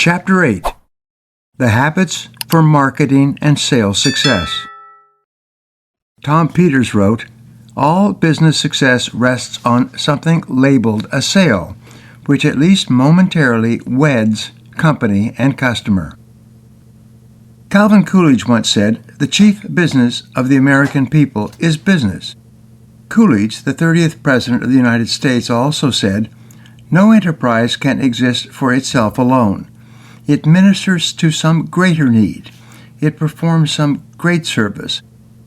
Chapter 8: The Habits for Marketing and Sales Success. Tom Peters wrote, "All business success rests on something labeled a sale, which at least momentarily weds company and customer." Calvin Coolidge once said, "The chief business of the American people is business." Coolidge, the 30th President of the United States, also said, "No enterprise can exist for itself alone. It ministers to some greater need. It performs some great service,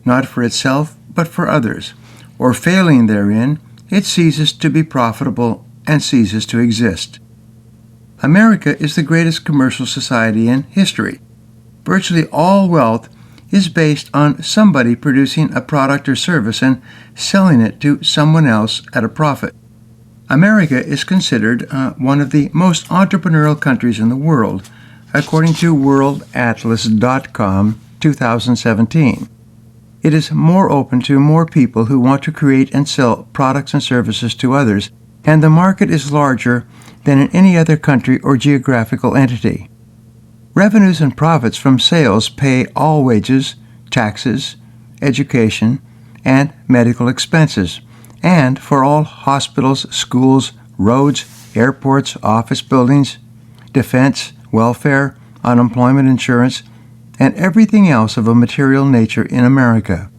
not for itself, but for others. Or failing therein, it ceases to be profitable and ceases to exist." America is the greatest commercial society in history. Virtually all wealth is based on somebody producing a product or service and selling it to someone else at a profit. America is considered one of the most entrepreneurial countries in the world, according to worldatlas.com 2017. It is more open to more people who want to create and sell products and services to others, and the market is larger than in any other country or geographical entity. Revenues and profits from sales pay all wages, taxes, education, and medical expenses, and for all hospitals, schools, roads, airports, office buildings, defense, welfare, unemployment insurance, and everything else of a material nature in America.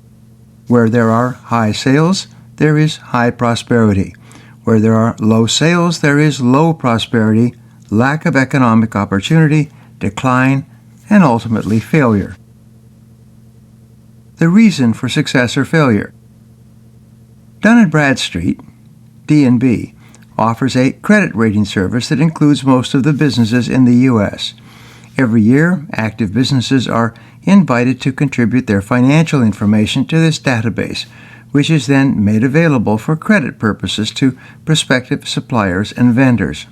Where there are high sales, there is high prosperity. Where there are low sales, there is low prosperity, lack of economic opportunity, decline, and ultimately failure. The reason for success or failure. Dun & Bradstreet, D&B, offers a credit rating service that includes most of the businesses in the U.S. Every year, active businesses are invited to contribute their financial information to this database, which is then made available for credit purposes to prospective suppliers and vendors.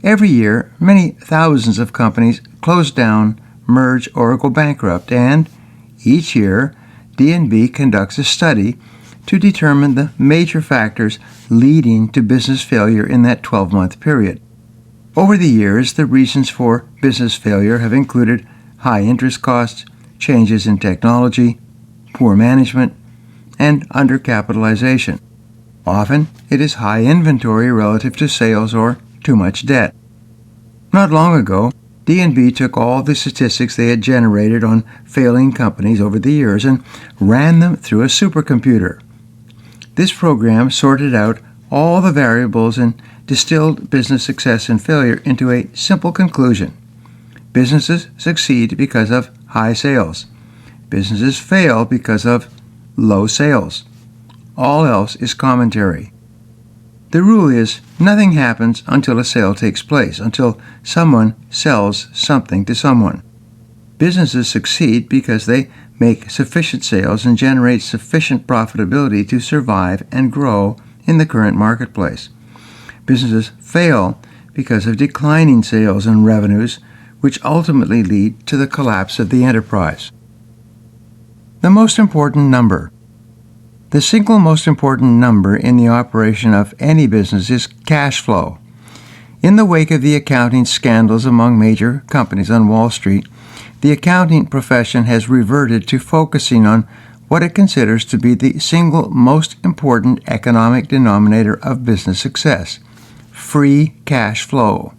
Every year, many thousands of companies close down, merge, or go bankrupt, and each year, D&B conducts a study to determine the major factors leading to business failure in that 12-month period. Over the years, the reasons for business failure have included high interest costs, changes in technology, poor management, and undercapitalization. Often, it is high inventory relative to sales or too much debt. Not long ago, D&B took all the statistics they had generated on failing companies over the years and ran them through a supercomputer. This program sorted out all the variables and distilled business success and failure into a simple conclusion. Businesses succeed because of high sales. Businesses fail because of low sales. All else is commentary. The rule is, nothing happens until a sale takes place, until someone sells something to someone. Businesses succeed because they make sufficient sales and generate sufficient profitability to survive and grow in the current marketplace. Businesses fail because of declining sales and revenues, which ultimately lead to the collapse of the enterprise. The most important number. The single most important number in the operation of any business is cash flow. In the wake of the accounting scandals among major companies on Wall Street, the accounting profession has reverted to focusing on what it considers to be the single most important economic denominator of business success: free cash flow.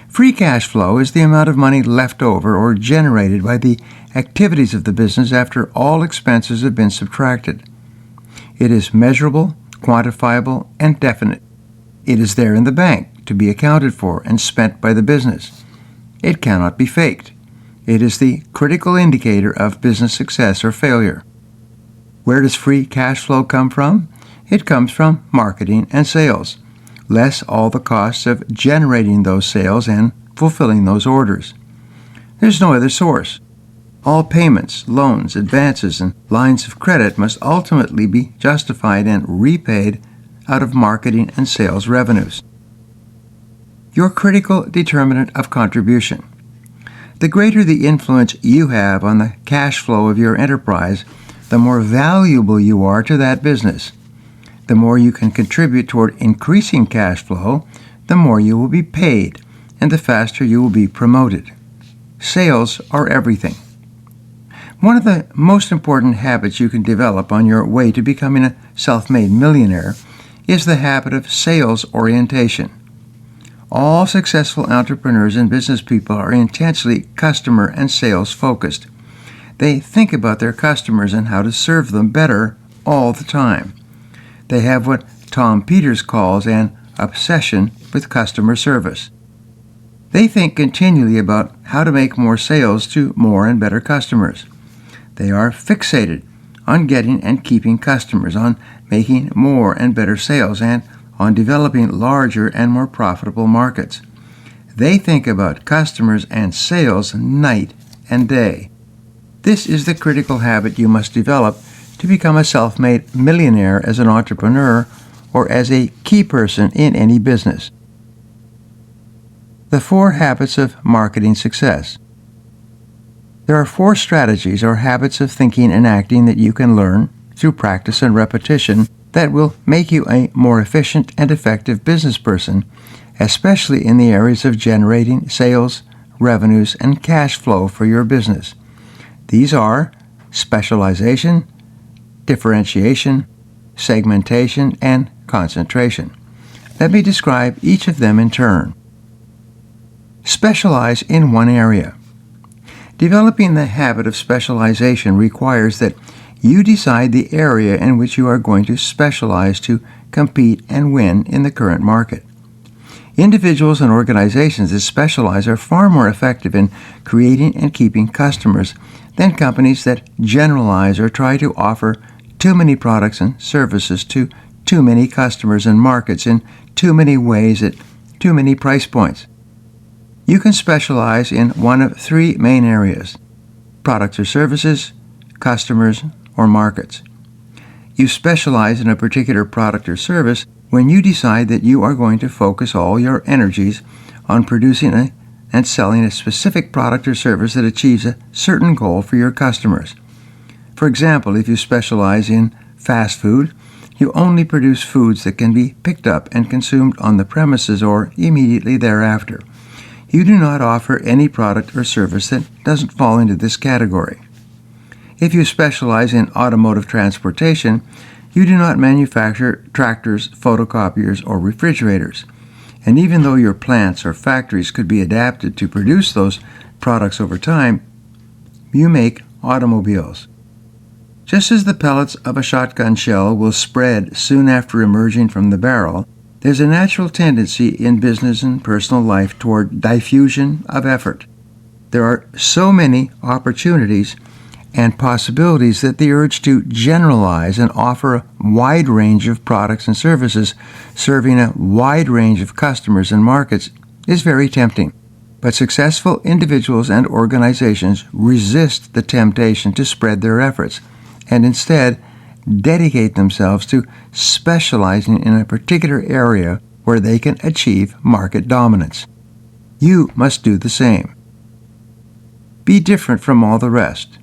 Free cash flow is the amount of money left over or generated by the activities of the business after all expenses have been subtracted. It is measurable, quantifiable, and definite. It is there in the bank to be accounted for and spent by the business. It cannot be faked. It is the critical indicator of business success or failure. Where does free cash flow come from? It comes from marketing and sales, less all the costs of generating those sales and fulfilling those orders. There's no other source. All payments, loans, advances, and lines of credit must ultimately be justified and repaid out of marketing and sales revenues. Your critical determinant of contribution. The greater the influence you have on the cash flow of your enterprise, the more valuable you are to that business. The more you can contribute toward increasing cash flow, the more you will be paid, and the faster you will be promoted. Sales are everything. One of the most important habits you can develop on your way to becoming a self-made millionaire is the habit of sales orientation. All successful entrepreneurs and business people are intensely customer and sales focused. They think about their customers and how to serve them better all the time. They have what Tom Peters calls an obsession with customer service. They think continually about how to make more sales to more and better customers. They are fixated on getting and keeping customers, on making more and better sales, and on developing larger and more profitable markets. They think about customers and sales night and day. This is the critical habit you must develop to become a self-made millionaire as an entrepreneur or as a key person in any business. The 4 habits of marketing success. There are 4 strategies or habits of thinking and acting that you can learn through practice and repetition that will make you a more efficient and effective business person, especially in the areas of generating sales, revenues, and cash flow for your business. These are specialization, differentiation, segmentation, and concentration. Let me describe each of them in turn. Specialize in one area. Developing the habit of specialization requires that you decide the area in which you are going to specialize to compete and win in the current market. Individuals and organizations that specialize are far more effective in creating and keeping customers than companies that generalize or try to offer too many products and services to too many customers and markets in too many ways at too many price points. You can specialize in one of 3 main areas: products or services, customers, or markets. You specialize in a particular product or service when you decide that you are going to focus all your energies on producing and selling a specific product or service that achieves a certain goal for your customers. For example, if you specialize in fast food, you only produce foods that can be picked up and consumed on the premises or immediately thereafter. You do not offer any product or service that doesn't fall into this category. If you specialize in automotive transportation, you do not manufacture tractors, photocopiers, or refrigerators. And even though your plants or factories could be adapted to produce those products over time, you make automobiles. Just as the pellets of a shotgun shell will spread soon after emerging from the barrel, there's a natural tendency in business and personal life toward diffusion of effort. There are so many opportunities and possibilities that the urge to generalize and offer a wide range of products and services serving a wide range of customers and markets is very tempting. But successful individuals and organizations resist the temptation to spread their efforts and instead dedicate themselves to specializing in a particular area where they can achieve market dominance. You must do the same. Be different from all the rest.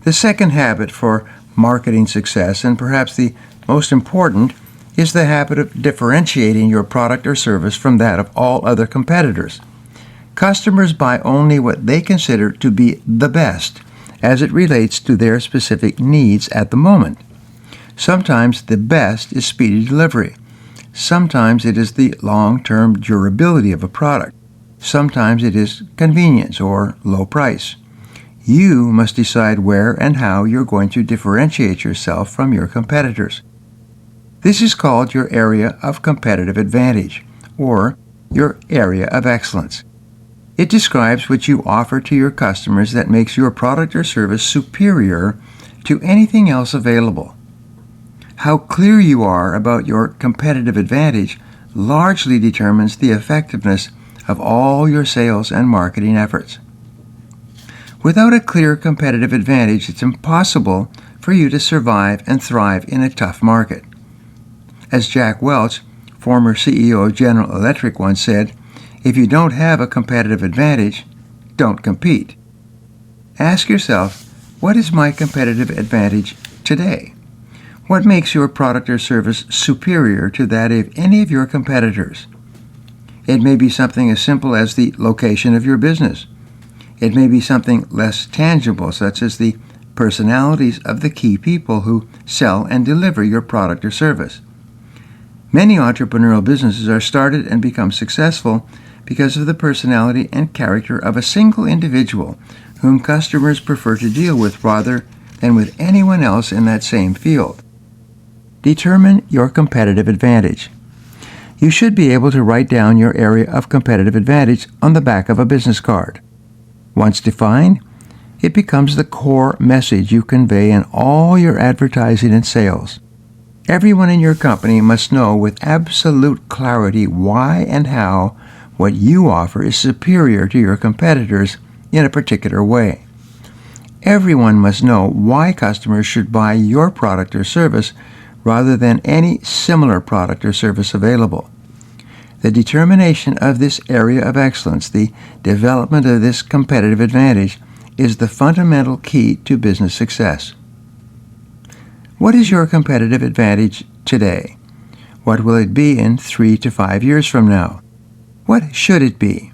The second habit for marketing success, and perhaps the most important, is the habit of differentiating your product or service from that of all other competitors. Customers buy only what they consider to be the best as it relates to their specific needs at the moment. Sometimes the best is speedy delivery. Sometimes it is the long-term durability of a product. Sometimes it is convenience or low price. You must decide where and how you're going to differentiate yourself from your competitors. This is called your area of competitive advantage, or your area of excellence. It describes what you offer to your customers that makes your product or service superior to anything else available. How clear you are about your competitive advantage largely determines the effectiveness of all your sales and marketing efforts. Without a clear competitive advantage, it's impossible for you to survive and thrive in a tough market. As Jack Welch, former CEO of General Electric, once said, "If you don't have a competitive advantage, don't compete." Ask yourself, what is my competitive advantage today? What makes your product or service superior to that of any of your competitors? It may be something as simple as the location of your business. It may be something less tangible, such as the personalities of the key people who sell and deliver your product or service. Many entrepreneurial businesses are started and become successful because of the personality and character of a single individual whom customers prefer to deal with rather than with anyone else in that same field. Determine your competitive advantage. You should be able to write down your area of competitive advantage on the back of a business card. Once defined, it becomes the core message you convey in all your advertising and sales. Everyone in your company must know with absolute clarity why and how what you offer is superior to your competitors in a particular way. Everyone must know why customers should buy your product or service rather than any similar product or service available. The determination of this area of excellence, the development of this competitive advantage, is the fundamental key to business success. What is your competitive advantage today? What will it be in 3 to 5 years from now? What should it be?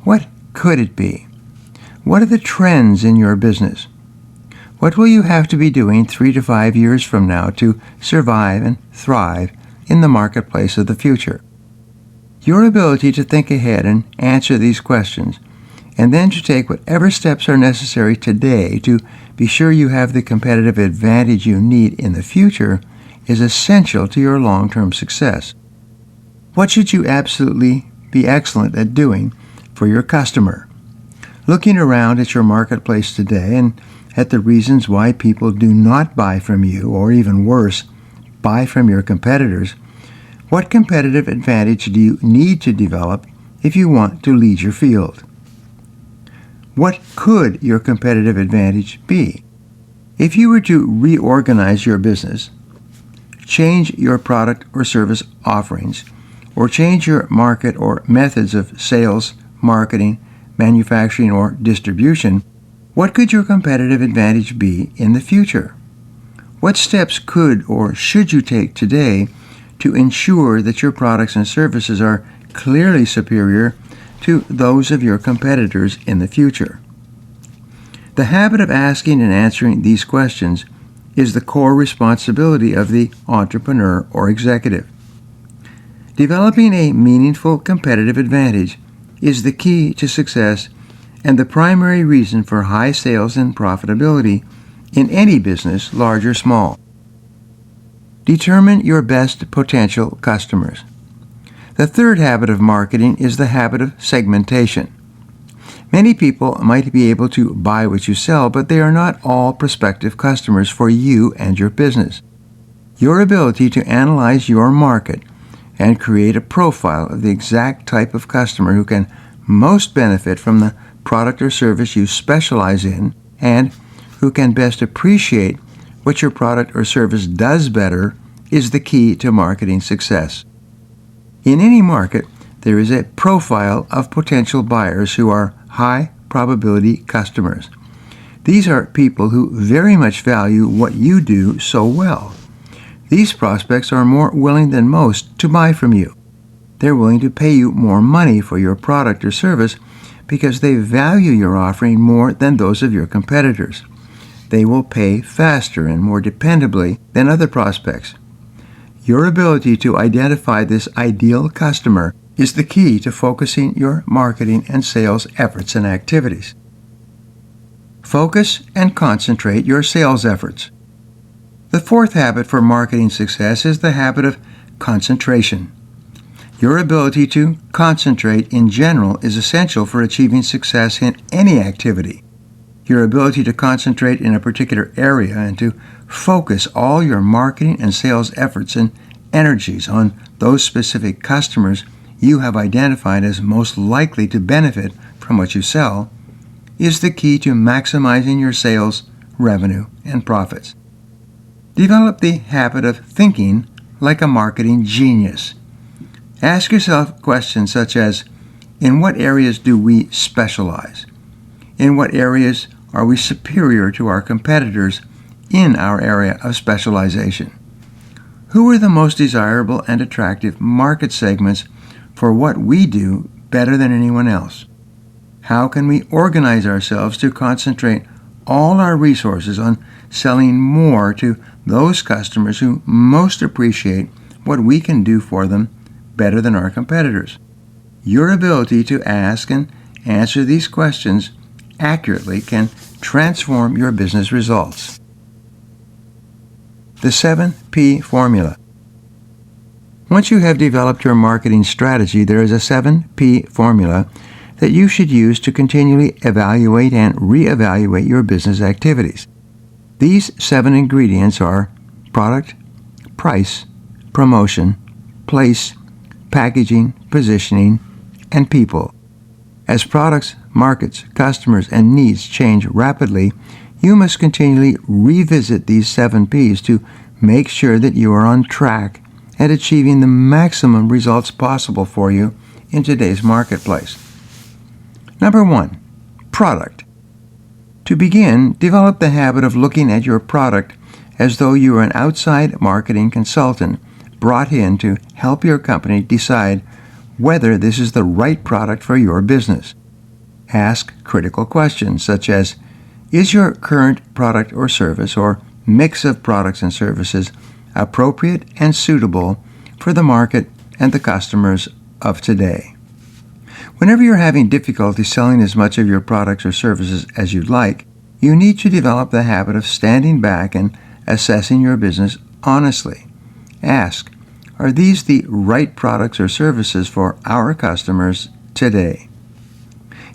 What could it be? What are the trends in your business? What will you have to be doing 3 to 5 years from now to survive and thrive in the marketplace of the future? Your ability to think ahead and answer these questions, and then to take whatever steps are necessary today to be sure you have the competitive advantage you need in the future, is essential to your long-term success. What should you absolutely be excellent at doing for your customer? Looking around at your marketplace today and at the reasons why people do not buy from you, or even worse, buy from your competitors, what competitive advantage do you need to develop if you want to lead your field? What could your competitive advantage be? If you were to reorganize your business, change your product or service offerings, or change your market or methods of sales, marketing, manufacturing, or distribution, what could your competitive advantage be in the future? What steps could or should you take today to ensure that your products and services are clearly superior to those of your competitors in the future? The habit of asking and answering these questions is the core responsibility of the entrepreneur or executive. Developing a meaningful competitive advantage is the key to success and the primary reason for high sales and profitability in any business, large or small. Determine your best potential customers. The third habit of marketing is the habit of segmentation. Many people might be able to buy what you sell, but they are not all prospective customers for you and your business. Your ability to analyze your market and create a profile of the exact type of customer who can most benefit from the product or service you specialize in and who can best appreciate what your product or service does better is the key to marketing success. In any market, there is a profile of potential buyers who are high probability customers. These are people who very much value what you do so well. These prospects are more willing than most to buy from you. They're willing to pay you more money for your product or service because they value your offering more than those of your competitors. They will pay faster and more dependably than other prospects. Your ability to identify this ideal customer is the key to focusing your marketing and sales efforts and activities. Focus and concentrate your sales efforts. The fourth habit for marketing success is the habit of concentration. Your ability to concentrate in general is essential for achieving success in any activity. Your ability to concentrate in a particular area and to focus all your marketing and sales efforts and energies on those specific customers you have identified as most likely to benefit from what you sell is the key to maximizing your sales, revenue, and profits. Develop the habit of thinking like a marketing genius. Ask yourself questions such as, in what areas do we specialize? In what areas are we superior to our competitors in our area of specialization? Who are the most desirable and attractive market segments for what we do better than anyone else? How can we organize ourselves to concentrate all our resources on selling more to those customers who most appreciate what we can do for them better than our competitors? Your ability to ask and answer these questions accurately can transform your business results. The 7P formula. Once you have developed your marketing strategy, there is a 7P formula that you should use to continually evaluate and reevaluate your business activities. These 7 ingredients are product, price, promotion, place, packaging, positioning, and people. As products, markets, customers, and needs change rapidly, you must continually revisit these 7 Ps to make sure that you are on track at achieving the maximum results possible for you in today's marketplace. Number 1, product. To begin, develop the habit of looking at your product as though you are an outside marketing consultant brought in to help your company decide whether this is the right product for your business. Ask critical questions such as, is your current product or service or mix of products and services appropriate and suitable for the market and the customers of today? Whenever you're having difficulty selling as much of your products or services as you'd like, you need to develop the habit of standing back and assessing your business honestly. Ask, are these the right products or services for our customers today?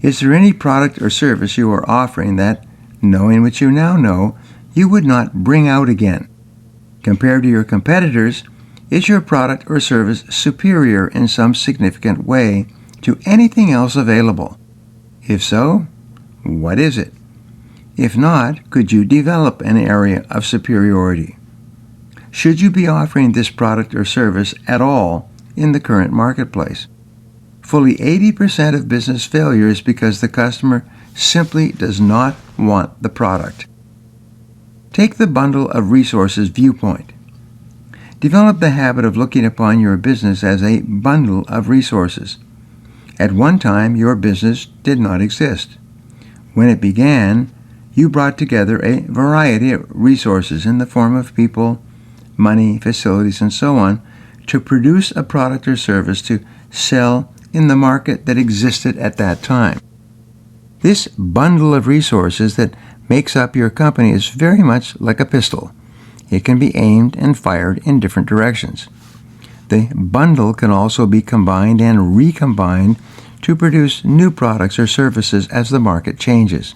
Is there any product or service you are offering that, knowing what you now know, you would not bring out again? Compared to your competitors, is your product or service superior in some significant way to anything else available? If so, what is it? If not, could you develop an area of superiority? Should you be offering this product or service at all in the current marketplace? Fully 80% of business failure is because the customer simply does not want the product. Take the bundle of resources viewpoint. Develop the habit of looking upon your business as a bundle of resources. At one time, your business did not exist. When it began, you brought together a variety of resources in the form of people, money, facilities, and so on to produce a product or service to sell in the market that existed at that time. This bundle of resources that makes up your company is very much like a pistol. It can be aimed and fired in different directions. The bundle can also be combined and recombined to produce new products or services as the market changes.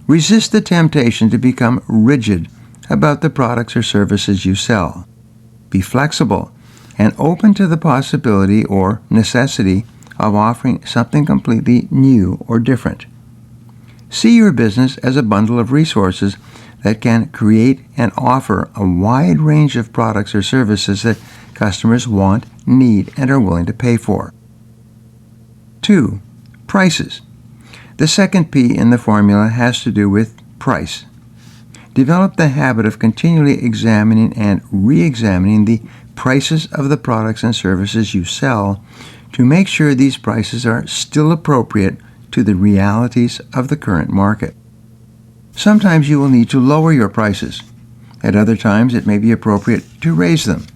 Resist the temptation to become rigid about the products or services you sell. Be flexible and open to the possibility or necessity of offering something completely new or different. See your business as a bundle of resources that can create and offer a wide range of products or services that customers want, need, and are willing to pay for. 2. Prices. The second P in the formula has to do with price. Develop the habit of continually examining and re-examining the prices of the products and services you sell to make sure these prices are still appropriate to the realities of the current market. Sometimes you will need to lower your prices. At other times, it may be appropriate to raise them.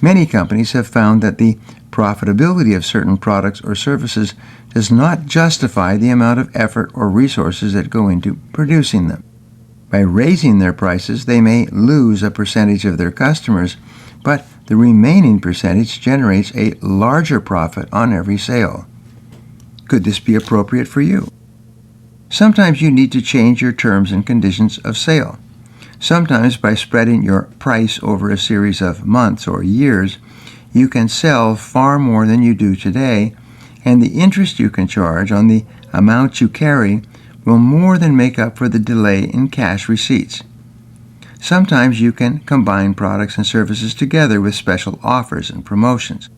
Many companies have found that the profitability of certain products or services does not justify the amount of effort or resources that go into producing them. By raising their prices, they may lose a percentage of their customers, but the remaining percentage generates a larger profit on every sale. Could this be appropriate for you? Sometimes you need to change your terms and conditions of sale. Sometimes by spreading your price over a series of months or years, you can sell far more than you do today, and the interest you can charge on the amount you carry will more than make up for the delay in cash receipts. Sometimes you can combine products and services together with special offers and promotions.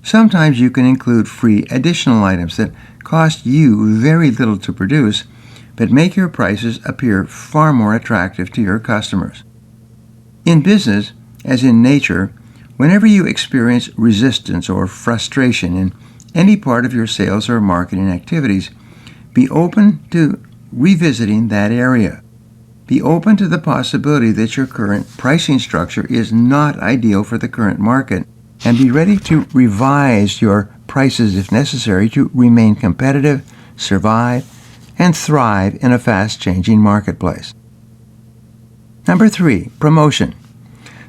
Sometimes you can include free additional items that cost you very little to produce, but make your prices appear far more attractive to your customers. In business, as in nature, Whenever you experience resistance or frustration in any part of your sales or marketing activities, be open to revisiting that area. Be open to the possibility that your current pricing structure is not ideal for the current market, and be ready to revise your prices if necessary to remain competitive, survive, and thrive in a fast-changing marketplace. Number 3, promotion.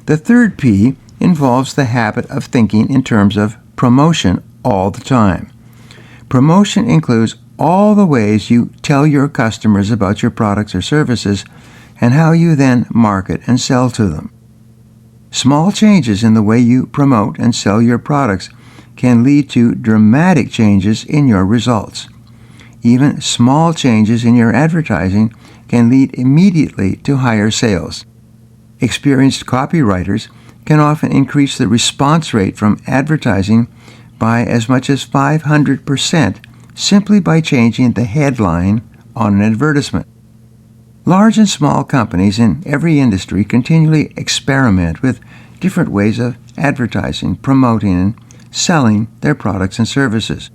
The third P involves the habit of thinking in terms of promotion all the time. Promotion includes all the ways you tell your customers about your products or services and how you then market and sell to them. Small changes in the way you promote and sell your products can lead to dramatic changes in your results. Even small changes in your advertising can lead immediately to higher sales. Experienced copywriters can often increase the response rate from advertising by as much as 500% simply by changing the headline on an advertisement. Large and small companies in every industry continually experiment with different ways of advertising, promoting, and selling their products and services.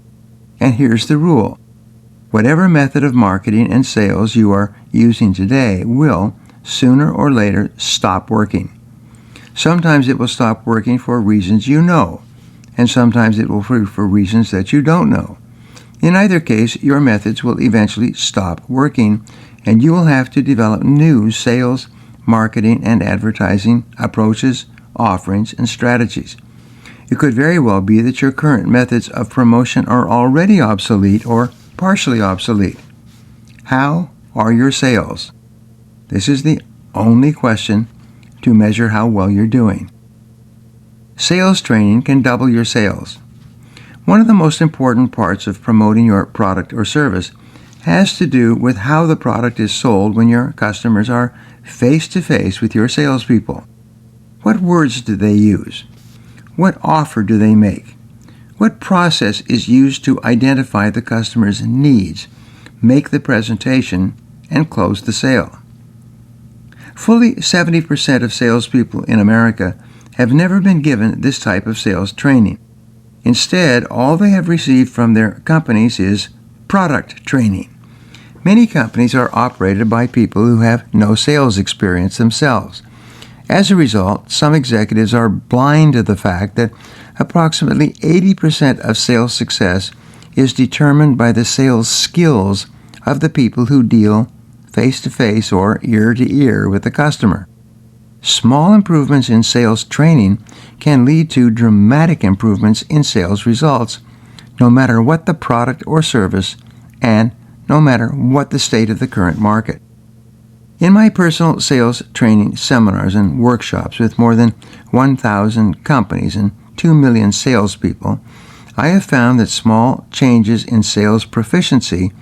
And here's the rule. Whatever method of marketing and sales you are using today will, sooner or later, stop working. Sometimes it will stop working for reasons you know, and sometimes it will be for reasons that you don't know. In either case, your methods will eventually stop working, and you will have to develop new sales, marketing, and advertising approaches, offerings, and strategies. It could very well be that your current methods of promotion are already obsolete or partially obsolete. How are your sales? This is the only question to measure how well you're doing. Sales training can double your sales. One of the most important parts of promoting your product or service has to do with how the product is sold when your customers are face-to-face with your salespeople. What words do they use? What offer do they make? What process is used to identify the customer's needs, make the presentation, and close the sale? Fully 70% of salespeople in America have never been given this type of sales training. Instead, all they have received from their companies is product training. Many companies are operated by people who have no sales experience themselves. As a result, some executives are blind to the fact that approximately 80% of sales success is determined by the sales skills of the people who deal face-to-face or ear-to-ear with the customer. Small improvements in sales training can lead to dramatic improvements in sales results, no matter what the product or service and no matter what the state of the current market. In my personal sales training seminars and workshops with more than 1,000 companies and 2 million salespeople, I have found that small changes in sales proficiency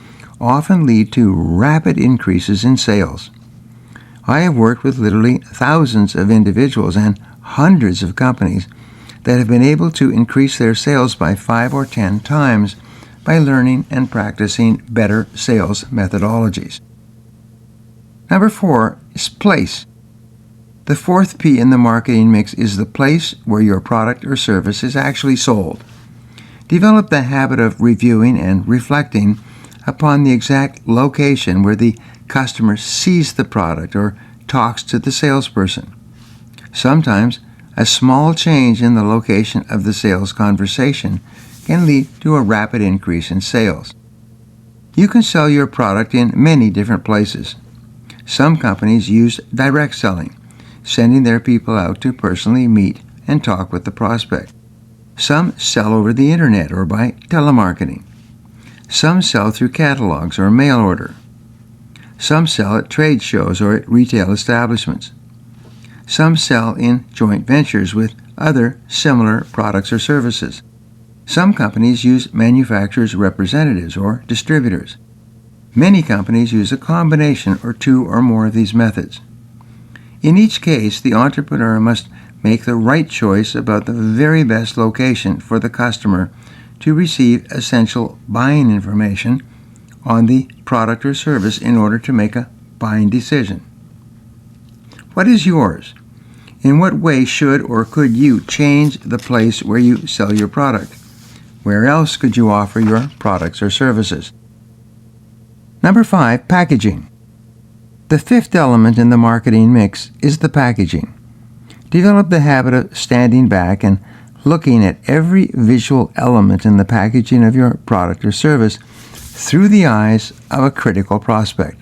often lead to rapid increases in sales. I have worked with literally thousands of individuals and hundreds of companies that have been able to increase their sales by 5 or 10 times by learning and practicing better sales methodologies. Number 4 is place. The fourth P in the marketing mix is the place where your product or service is actually sold. Develop the habit of reviewing and reflecting upon the exact location where the customer sees the product or talks to the salesperson. Sometimes a small change in the location of the sales conversation can lead to a rapid increase in sales. You can sell your product in many different places. Some companies use direct selling, sending their people out to personally meet and talk with the prospect. Some sell over the internet or by telemarketing. Some sell through catalogs or mail order. Some sell at trade shows or at retail establishments. Some sell in joint ventures with other similar products or services. Some companies use manufacturers' representatives or distributors. Many companies use a combination or two or more of these methods. In each case, the entrepreneur must make the right choice about the very best location for the customer to receive essential buying information on the product or service in order to make a buying decision. What is yours? In what way should or could you change the place where you sell your product? Where else could you offer your products or services? Number 5, packaging. The fifth element in the marketing mix is the packaging. Develop the habit of standing back and looking at every visual element in the packaging of your product or service through the eyes of a critical prospect.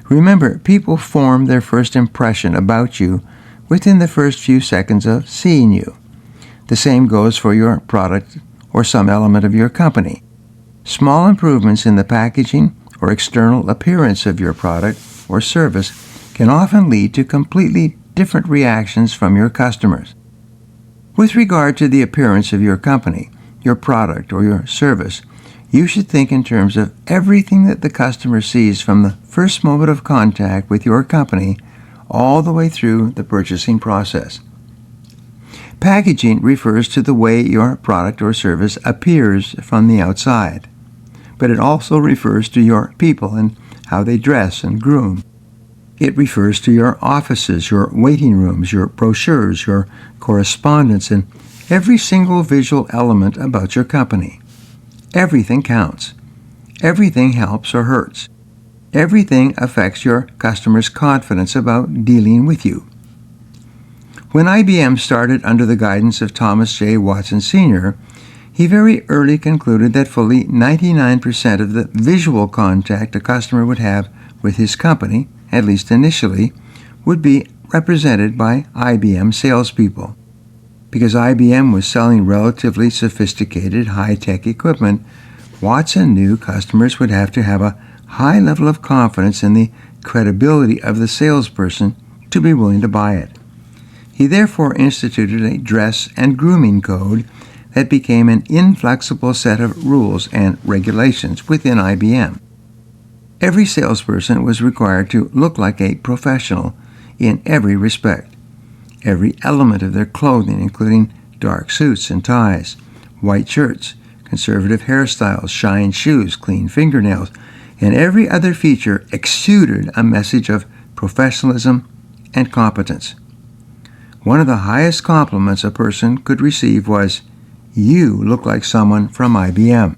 Remember, people form their first impression about you within the first few seconds of seeing you. The same goes for your product or some element of your company. Small improvements in the packaging or external appearance of your product or service can often lead to completely different reactions from your customers. With regard to the appearance of your company, your product, or your service, you should think in terms of everything that the customer sees from the first moment of contact with your company all the way through the purchasing process. Packaging refers to the way your product or service appears from the outside, but it also refers to your people and how they dress and groom. It refers to your offices, your waiting rooms, your brochures, your correspondence, and every single visual element about your company. Everything counts. Everything helps or hurts. Everything affects your customers' confidence about dealing with you. When IBM started under the guidance of Thomas J. Watson Sr., he very early concluded that fully 99% of the visual contact a customer would have with his company, at least initially, would be represented by IBM salespeople. Because IBM was selling relatively sophisticated high-tech equipment, Watson knew customers would have to have a high level of confidence in the credibility of the salesperson to be willing to buy it. He therefore instituted a dress and grooming code that became an inflexible set of rules and regulations within IBM. Every salesperson was required to look like a professional in every respect. Every element of their clothing, including dark suits and ties, white shirts, conservative hairstyles, shine shoes, clean fingernails, and every other feature exuded a message of professionalism and competence. One of the highest compliments a person could receive was, "You look like someone from IBM."